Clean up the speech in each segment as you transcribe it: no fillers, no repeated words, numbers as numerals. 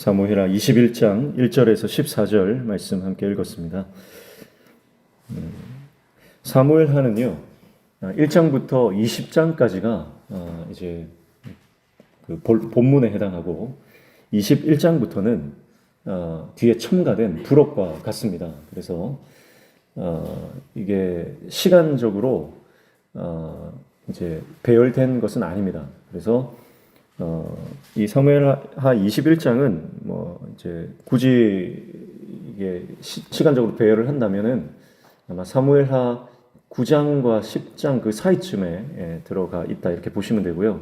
사무엘하 21장 1절에서 14절 말씀 함께 읽었습니다. 사무엘하는요, 1장부터 20장까지가 이제 그 본문에 해당하고 21장부터는 뒤에 첨가된 부록과 같습니다. 그래서 이게 시간적으로 이제 배열된 것은 아닙니다. 그래서 이 사무엘하 21장은 뭐 이제 굳이 이게 시간적으로 배열을 한다면은 아마 사무엘하 9장과 10장 그 사이쯤에 들어가 있다 이렇게 보시면 되고요.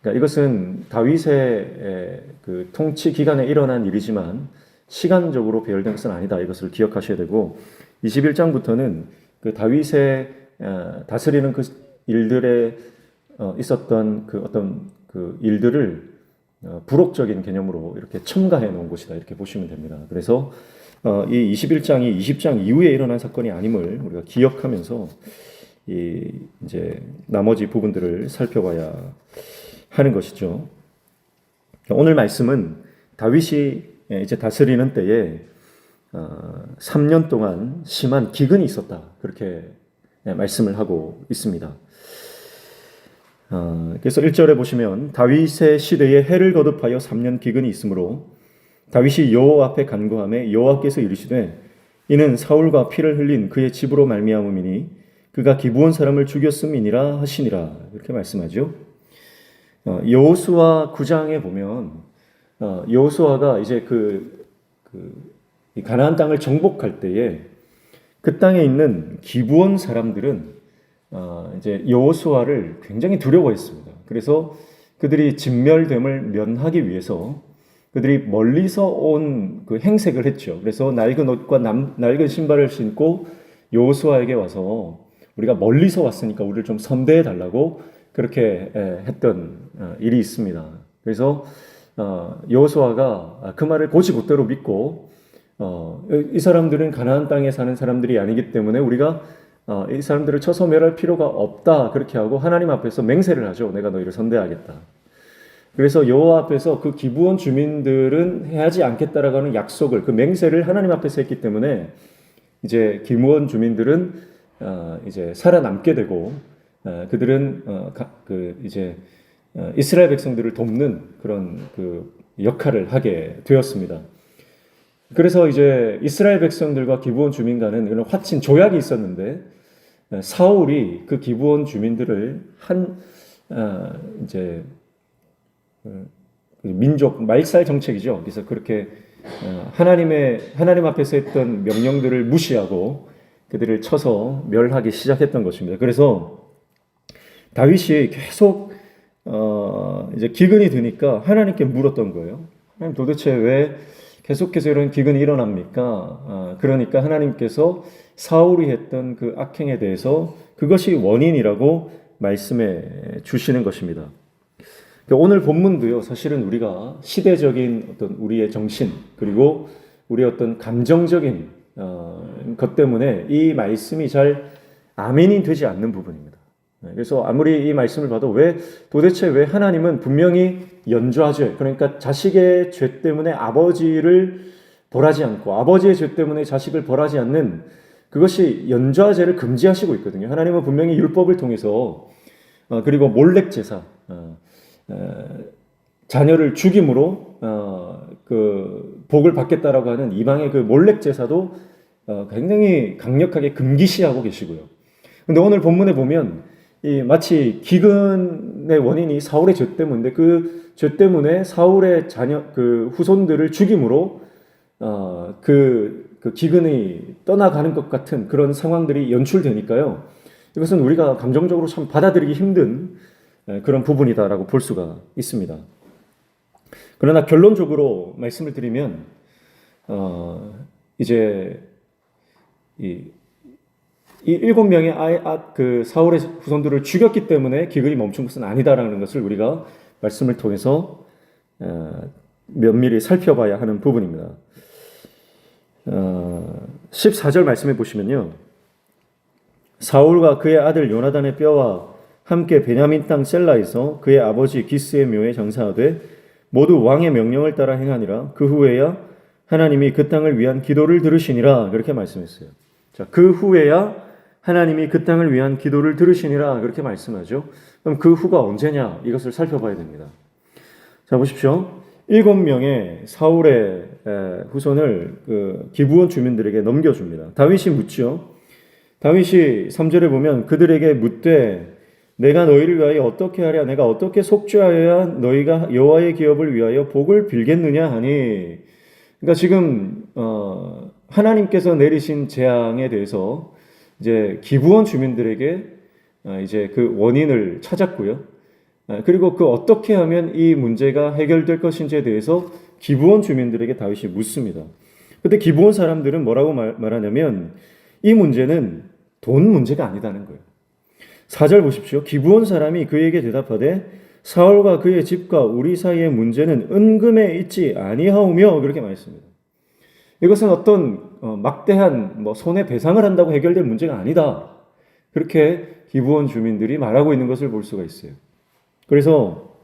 그러니까 이것은 다윗의 그 통치 기간에 일어난 일이지만 시간적으로 배열된 것은 아니다. 이것을 기억하셔야 되고 21장부터는 그 다윗의 다스리는 그 일들에 있었던 그 어떤 그 일들을 부록적인 개념으로 이렇게 첨가해 놓은 곳이다 이렇게 보시면 됩니다. 그래서 이 21장이 20장 이후에 일어난 사건이 아님을 우리가 기억하면서 이제 나머지 부분들을 살펴봐야 하는 것이죠. 오늘 말씀은 다윗이 이제 다스리는 때에 3년 동안 심한 기근이 있었다 그렇게 말씀을 하고 있습니다. 그래서 1절에 보시면 다윗의 시대에 해를 거듭하여 3년 기근이 있으므로 다윗이 여호와 앞에 간구하매 여호와께서 이르시되 이는 사울과 피를 흘린 그의 집으로 말미암음이니 그가 기브온 사람을 죽였음이니라 하시니라 이렇게 말씀하죠. 여호수아 9장에 보면 여호수아가 이제 이 가나안 땅을 정복할 때에 그 땅에 있는 기브온 사람들은 이제 여호수아를 굉장히 두려워했습니다. 그래서 그들이 진멸됨을 면하기 위해서 그들이 멀리서 온 그 행색을 했죠. 그래서 낡은 옷과 낡은 신발을 신고 여호수아에게 와서 우리가 멀리서 왔으니까 우리를 좀 선대해 달라고 그렇게 했던 일이 있습니다. 그래서 여호수아가 그 말을 곧이곧대로 믿고 이 사람들은 가나안 땅에 사는 사람들이 아니기 때문에 우리가 이 사람들을 쳐서 멸할 필요가 없다 그렇게 하고 하나님 앞에서 맹세를 하죠. 내가 너희를 선대하겠다. 그래서 여호와 앞에서 그 기브온 주민들은 해하지 않겠다라고 하는 약속을 그 맹세를 하나님 앞에서 했기 때문에 이제 기브온 주민들은 이제 살아남게 되고 그들은 이제 이스라엘 백성들을 돕는 그런 그 역할을 하게 되었습니다. 그래서 이제 이스라엘 백성들과 기브온 주민 간은 이런 화친 조약이 있었는데 사울이 그 기브온 주민들을 이제 민족 말살 정책이죠. 그래서 그렇게 하나님 앞에서 했던 명령들을 무시하고 그들을 쳐서 멸하기 시작했던 것입니다. 그래서 다윗이 계속 이제 기근이 드니까 하나님께 물었던 거예요. 하나님 도대체 왜 계속해서 이런 기근이 일어납니까? 그러니까 하나님께서 사울이 했던 그 악행에 대해서 그것이 원인이라고 말씀해 주시는 것입니다. 오늘 본문도요, 사실은 우리가 시대적인 어떤 우리의 정신, 그리고 우리의 어떤 감정적인 것 때문에 이 말씀이 잘 아멘이 되지 않는 부분입니다. 그래서 아무리 이 말씀을 봐도 도대체 왜 하나님은 분명히 연좌죄, 그러니까 자식의 죄 때문에 아버지를 벌하지 않고 아버지의 죄 때문에 자식을 벌하지 않는 그것이 연좌죄를 금지하시고 있거든요. 하나님은 분명히 율법을 통해서 그리고 몰렉제사, 자녀를 죽임으로 그 복을 받겠다라고 하는 이방의 그 몰렉제사도 굉장히 강력하게 금기시하고 계시고요. 근데 오늘 본문에 보면 마치 기근의 원인이 사울의 죄 때문인데 그 죄 때문에 사울의 자녀 그 후손들을 죽임으로 그 기근이 떠나가는 것 같은 그런 상황들이 연출되니까요. 이것은 우리가 감정적으로 참 받아들이기 힘든 그런 부분이다라고 볼 수가 있습니다. 그러나 결론적으로 말씀을 드리면 이제 이 7명의 그 사울의 후손들을 죽였기 때문에 기근이 멈춘 것은 아니다라는 것을 우리가 말씀을 통해서 면밀히 살펴봐야 하는 부분입니다. 14절 말씀해 보시면요. 사울과 그의 아들 요나단의 뼈와 함께 베냐민 땅 셀라에서 그의 아버지 기스의 묘에 장사하되 모두 왕의 명령을 따라 행하니라. 그 후에야 하나님이 그 땅을 위한 기도를 들으시니라. 그렇게 말씀했어요. 자, 그 후에야 하나님이 그 땅을 위한 기도를 들으시니라. 그렇게 말씀하죠. 그럼 그 후가 언제냐? 이것을 살펴봐야 됩니다. 자, 보십시오. 7명의 사울의 후손을 그 기브온 주민들에게 넘겨줍니다. 다윗이 묻죠. 다윗이 3절에 보면 그들에게 묻되 내가 너희를 위하여 어떻게 하랴? 내가 어떻게 속죄하여야 너희가 여호와의 기업을 위하여 복을 빌겠느냐 하니. 그러니까 지금 하나님께서 내리신 재앙에 대해서 이제 기브온 주민들에게 이제 그 원인을 찾았고요. 그리고 그 어떻게 하면 이 문제가 해결될 것인지에 대해서 기브온 주민들에게 다윗이 묻습니다. 그때 기브온 사람들은 뭐라고 말하냐면 이 문제는 돈 문제가 아니다는 거예요. 4절 보십시오. 기브온 사람이 그에게 대답하되 사울과 그의 집과 우리 사이의 문제는 은금에 있지 아니하오며 그렇게 말했습니다. 이것은 어떤 막대한 손해배상을 한다고 해결될 문제가 아니다. 그렇게 기브온 주민들이 말하고 있는 것을 볼 수가 있어요. 그래서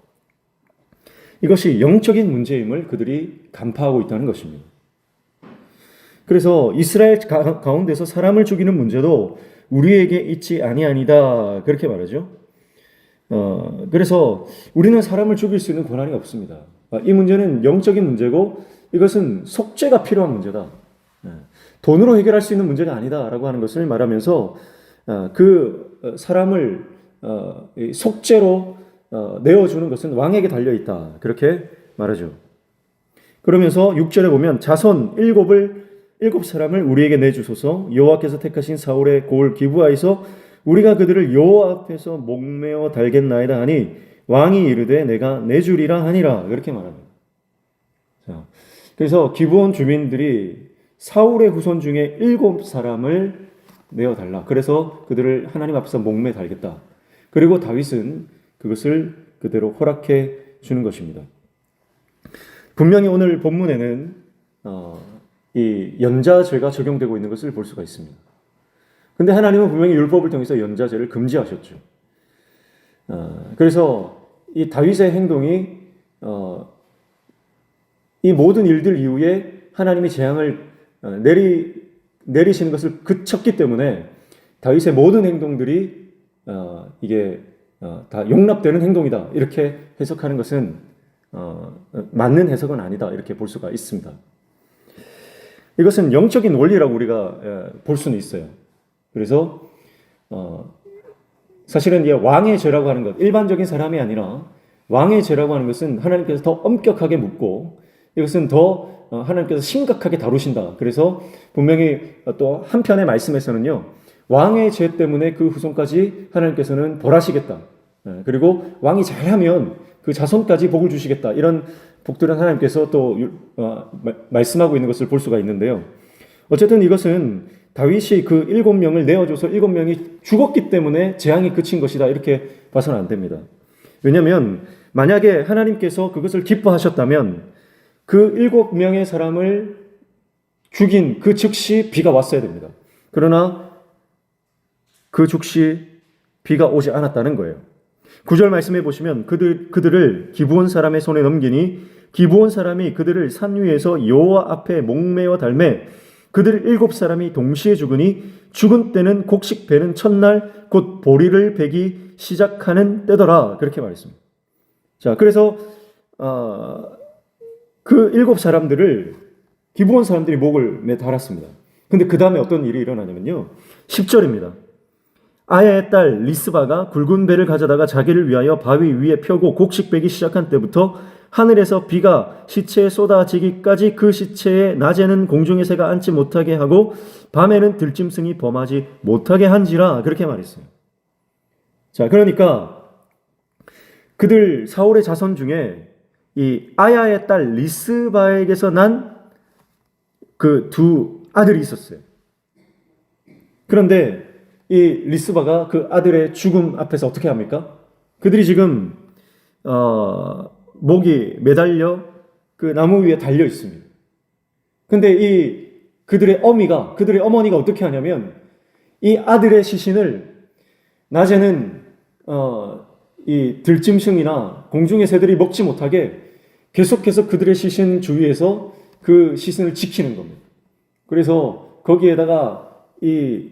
이것이 영적인 문제임을 그들이 간파하고 있다는 것입니다. 그래서 이스라엘 가운데서 사람을 죽이는 문제도 우리에게 있지 아니하니다. 그렇게 말하죠. 그래서 우리는 사람을 죽일 수 있는 권한이 없습니다. 이 문제는 영적인 문제고 이것은 속죄가 필요한 문제다. 돈으로 해결할 수 있는 문제가 아니다라고 하는 것을 말하면서 그 사람을 속죄로 내어주는 것은 왕에게 달려있다. 그렇게 말하죠. 그러면서 6절에 보면 자손 7 사람을 우리에게 내주소서. 여호와께서 택하신 사울의 고을 기브아에서 우리가 그들을 여호와 앞에서 목매어 달겠나이다 하니 왕이 이르되 내가 내주리라 하니라. 그렇게 말합니다. 자, 그래서 기브온 주민들이 사울의 후손 중에 7 사람을 내어달라. 그래서 그들을 하나님 앞에서 목매 달겠다. 그리고 다윗은 그것을 그대로 허락해 주는 것입니다. 분명히 오늘 본문에는 이 연자죄가 적용되고 있는 것을 볼 수가 있습니다. 근데 하나님은 분명히 율법을 통해서 연자죄를 금지하셨죠. 그래서 이 다윗의 행동이 이 모든 일들 이후에 하나님이 재앙을 내리시는 것을 그쳤기 때문에 다윗의 모든 행동들이 이게 다 용납되는 행동이다. 이렇게 해석하는 것은 맞는 해석은 아니다. 이렇게 볼 수가 있습니다. 이것은 영적인 원리라고 우리가 볼 수는 있어요. 그래서 사실은 이 왕의 죄라고 하는 것, 일반적인 사람이 아니라 왕의 죄라고 하는 것은 하나님께서 더 엄격하게 묻고 이것은 더 하나님께서 심각하게 다루신다. 그래서 분명히 또 한편의 말씀에서는요, 왕의 죄 때문에 그 후손까지 하나님께서는 벌하시겠다. 그리고 왕이 잘하면 그 자손까지 복을 주시겠다. 이런 복들은 하나님께서 또 말씀하고 있는 것을 볼 수가 있는데요. 어쨌든 이것은 다윗이 그 7명을 내어줘서 7명이 죽었기 때문에 재앙이 그친 것이다. 이렇게 봐서는 안 됩니다. 왜냐하면 만약에 하나님께서 그것을 기뻐하셨다면 그 7명의 사람을 죽인 그 즉시 비가 왔어야 됩니다. 그러나 그 즉시 비가 오지 않았다는 거예요. 9절 말씀해 보시면 그들을 기브온 사람의 손에 넘기니 기브온 사람이 그들을 산 위에서 여호와 앞에 목매어 달매 그들 7 사람이 동시에 죽으니 죽은 때는 곡식 베는 첫날 곧 보리를 베기 시작하는 때더라. 그렇게 말했습니다. 자, 그래서 그 7 사람들을 기브온 사람들이 목을 매 달았습니다. 근데 그 다음에 어떤 일이 일어나냐면요. 10절입니다. 아야의 딸 리스바가 굵은 배를 가져다가 자기를 위하여 바위 위에 펴고 곡식 베기 시작한 때부터 하늘에서 비가 시체에 쏟아지기까지 그 시체에 낮에는 공중의 새가 앉지 못하게 하고 밤에는 들짐승이 범하지 못하게 한지라. 그렇게 말했어요. 자, 그러니까 그들 사울의 자손 중에 이 아야의 딸 리스바에게서 난 그 2 아들이 있었어요. 그런데 이 리스바가 그 아들의 죽음 앞에서 어떻게 합니까? 그들이 지금 목이 매달려 그 나무 위에 달려 있습니다. 근데 이 그들의 어머니가 어떻게 하냐면 이 아들의 시신을 낮에는 이 들짐승이나 공중의 새들이 먹지 못하게 계속해서 그들의 시신 주위에서 그 시신을 지키는 겁니다. 그래서 거기에다가 이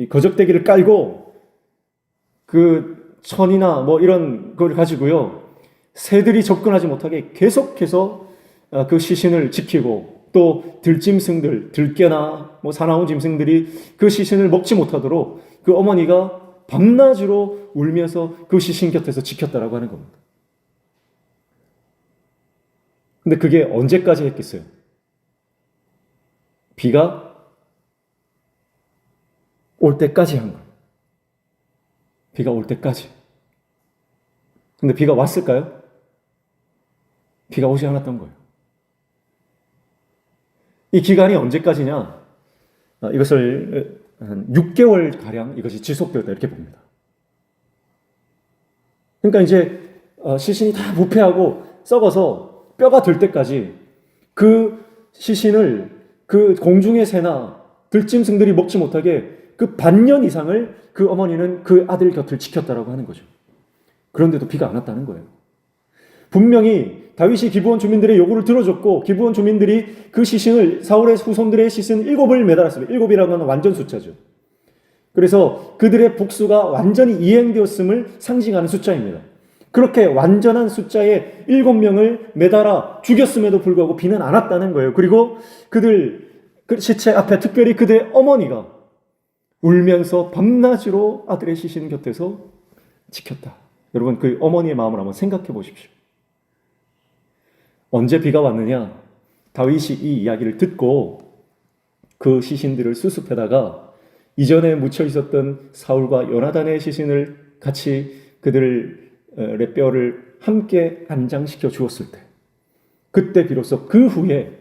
거적대기를 깔고 그 천이나 뭐 이런 걸 가지고요, 새들이 접근하지 못하게 계속해서 그 시신을 지키고, 또 들짐승들, 들깨나 뭐 사나운 짐승들이 그 시신을 먹지 못하도록 그 어머니가 밤낮으로 울면서 그 시신 곁에서 지켰다라고 하는 겁니다. 근데 그게 언제까지 했겠어요? 비가 올 때까지 한 거예요. 비가 올 때까지. 근데 비가 왔을까요? 비가 오지 않았던 거예요. 이 기간이 언제까지냐? 이것을 한 6개월 가량 이것이 지속되었다 이렇게 봅니다. 그러니까 이제 시신이 다 부패하고 썩어서 뼈가 될 때까지 그 시신을 그 공중의 새나 들짐승들이 먹지 못하게 그 반년 이상을 그 어머니는 그 아들 곁을 지켰다라고 하는 거죠. 그런데도 비가 안 왔다는 거예요. 분명히 다윗이 기브온 주민들의 요구를 들어줬고, 기브온 주민들이 그 시신을, 사울의 후손들의 시신 7을 매달았습니다. 7이라는 건 완전 숫자죠. 그래서 그들의 복수가 완전히 이행되었음을 상징하는 숫자입니다. 그렇게 완전한 숫자의 7명을 매달아 죽였음에도 불구하고 비는 안 왔다는 거예요. 그리고 그들 그 시체 앞에 특별히 그들의 어머니가 울면서 밤낮으로 아들의 시신 곁에서 지켰다. 여러분, 그 어머니의 마음을 한번 생각해 보십시오. 언제 비가 왔느냐? 다윗이 이 이야기를 듣고 그 시신들을 수습해다가 이전에 묻혀 있었던 사울과 요나단의 시신을 같이 그들의 뼈를 함께 안장시켜 주었을 때, 그때 비로소 그 후에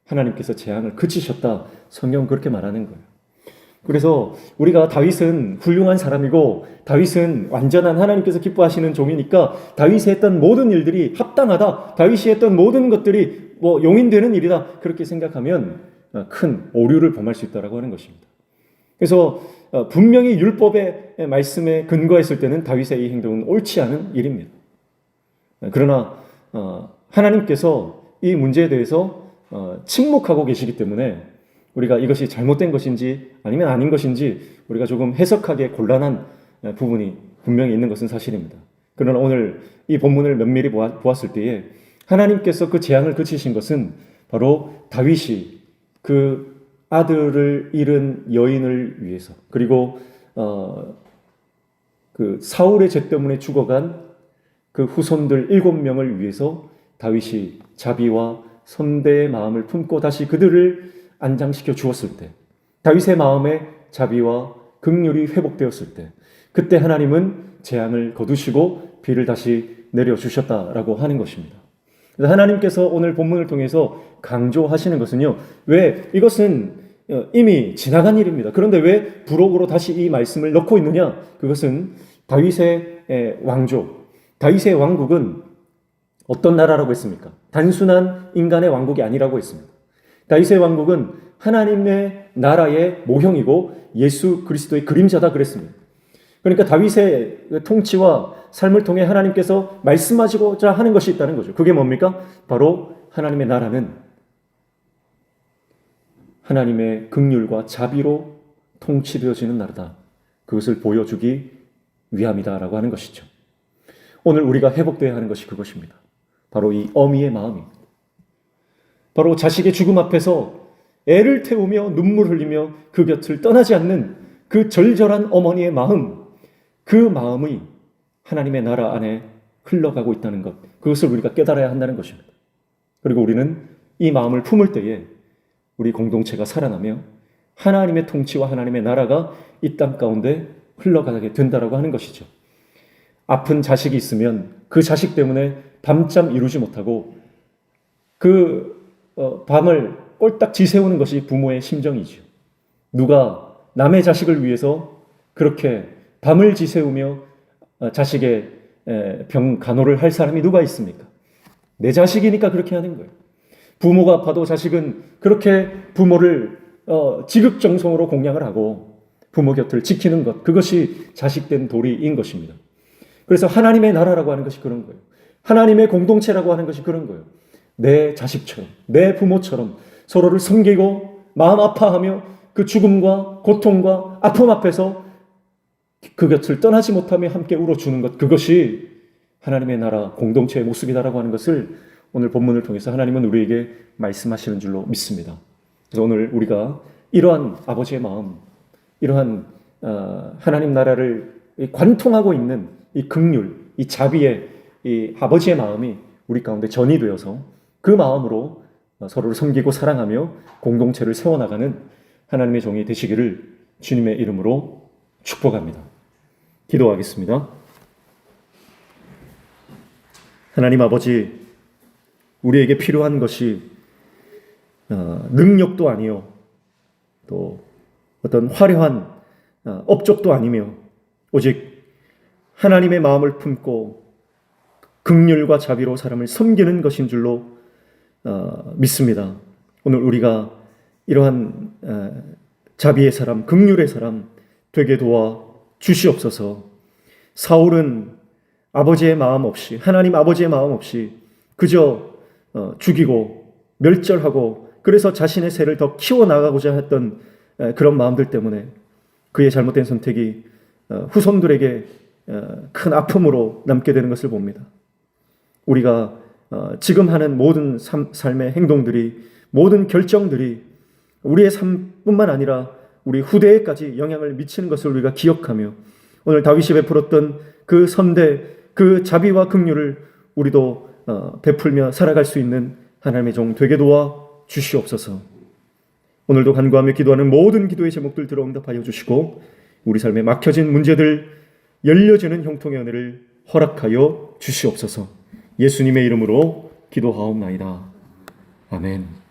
하나님께서 재앙을 그치셨다. 성경은 그렇게 말하는 거예요. 그래서 우리가 다윗은 훌륭한 사람이고 다윗은 완전한 하나님께서 기뻐하시는 종이니까 다윗이 했던 모든 일들이 합당하다, 다윗이 했던 모든 것들이 뭐 용인되는 일이다, 그렇게 생각하면 큰 오류를 범할 수 있다고 하는 것입니다. 그래서 분명히 율법의 말씀에 근거했을 때는 다윗의 이 행동은 옳지 않은 일입니다. 그러나 하나님께서 이 문제에 대해서 침묵하고 계시기 때문에 우리가 이것이 잘못된 것인지 아니면 아닌 것인지 우리가 조금 해석하기에 곤란한 부분이 분명히 있는 것은 사실입니다. 그러나 오늘 이 본문을 면밀히 보았을 때에 하나님께서 그 재앙을 그치신 것은 바로 다윗이 그 아들을 잃은 여인을 위해서, 그리고 그 사울의 죄 때문에 죽어간 그 후손들 7명을 위해서 다윗이 자비와 선대의 마음을 품고 다시 그들을 안장시켜 주었을 때, 다윗의 마음에 자비와 긍휼이 회복되었을 때, 그때 하나님은 재앙을 거두시고 비를 다시 내려주셨다라고 하는 것입니다. 그래서 하나님께서 오늘 본문을 통해서 강조하시는 것은요, 왜 이것은 이미 지나간 일입니다. 그런데 왜 부록으로 다시 이 말씀을 넣고 있느냐? 그것은 다윗의 왕조, 다윗의 왕국은 어떤 나라라고 했습니까? 단순한 인간의 왕국이 아니라고 했습니다. 다윗의 왕국은 하나님의 나라의 모형이고 예수 그리스도의 그림자다 그랬습니다. 그러니까 다윗의 통치와 삶을 통해 하나님께서 말씀하시고자 하는 것이 있다는 거죠. 그게 뭡니까? 바로 하나님의 나라는 하나님의 긍휼과 자비로 통치되어지는 나라다. 그것을 보여주기 위함이다라고 하는 것이죠. 오늘 우리가 회복되어야 하는 것이 그것입니다. 바로 이 어미의 마음입니다. 바로 자식의 죽음 앞에서 애를 태우며 눈물 흘리며 그 곁을 떠나지 않는 그 절절한 어머니의 마음, 그 마음이 하나님의 나라 안에 흘러가고 있다는 것, 그것을 우리가 깨달아야 한다는 것입니다. 그리고 우리는 이 마음을 품을 때에 우리 공동체가 살아나며 하나님의 통치와 하나님의 나라가 이 땅 가운데 흘러가게 된다라고 하는 것이죠. 아픈 자식이 있으면 그 자식 때문에 밤잠 이루지 못하고 밤을 꼴딱 지새우는 것이 부모의 심정이죠. 누가 남의 자식을 위해서 그렇게 밤을 지새우며 자식의 병 간호를 할 사람이 누가 있습니까? 내 자식이니까 그렇게 하는 거예요. 부모가 아파도 자식은 그렇게 부모를 지극정성으로 공양을 하고 부모 곁을 지키는 것, 그것이 자식된 도리인 것입니다. 그래서 하나님의 나라라고 하는 것이 그런 거예요. 하나님의 공동체라고 하는 것이 그런 거예요. 내 자식처럼, 내 부모처럼 서로를 섬기고 마음 아파하며 그 죽음과 고통과 아픔 앞에서 그 곁을 떠나지 못하며 함께 울어주는 것, 그것이 하나님의 나라 공동체의 모습이다라고 하는 것을 오늘 본문을 통해서 하나님은 우리에게 말씀하시는 줄로 믿습니다. 그래서 오늘 우리가 이러한 아버지의 마음, 이러한 하나님 나라를 관통하고 있는 이 긍휼, 이 자비의 이 아버지의 마음이 우리 가운데 전이 되어서 그 마음으로 서로를 섬기고 사랑하며 공동체를 세워나가는 하나님의 종이 되시기를 주님의 이름으로 축복합니다. 기도하겠습니다. 하나님 아버지, 우리에게 필요한 것이 능력도 아니요, 또 어떤 화려한 업적도 아니며 오직 하나님의 마음을 품고 긍휼과 자비로 사람을 섬기는 것인 줄로 믿습니다. 오늘 우리가 이러한 자비의 사람, 긍휼의 사람 되게 도와 주시옵소서. 사울은 아버지의 마음 없이, 하나님 아버지의 마음 없이 그저 죽이고 멸절하고 그래서 자신의 세를 더 키워나가고자 했던 그런 마음들 때문에 그의 잘못된 선택이 후손들에게 큰 아픔으로 남게 되는 것을 봅니다. 우리가 지금 하는 모든 삶의 행동들이, 모든 결정들이 우리의 삶뿐만 아니라 우리 후대에까지 영향을 미치는 것을 우리가 기억하며 오늘 다윗이 베풀었던 그 선대, 그 자비와 긍휼을 우리도 베풀며 살아갈 수 있는 하나님의 종 되게 도와 주시옵소서. 오늘도 간구하며 기도하는 모든 기도의 제목들 들어 응답하여 주시고 우리 삶에 막혀진 문제들 열려지는 형통의 은혜를 허락하여 주시옵소서. 예수님의 이름으로 기도하옵나이다. 아멘.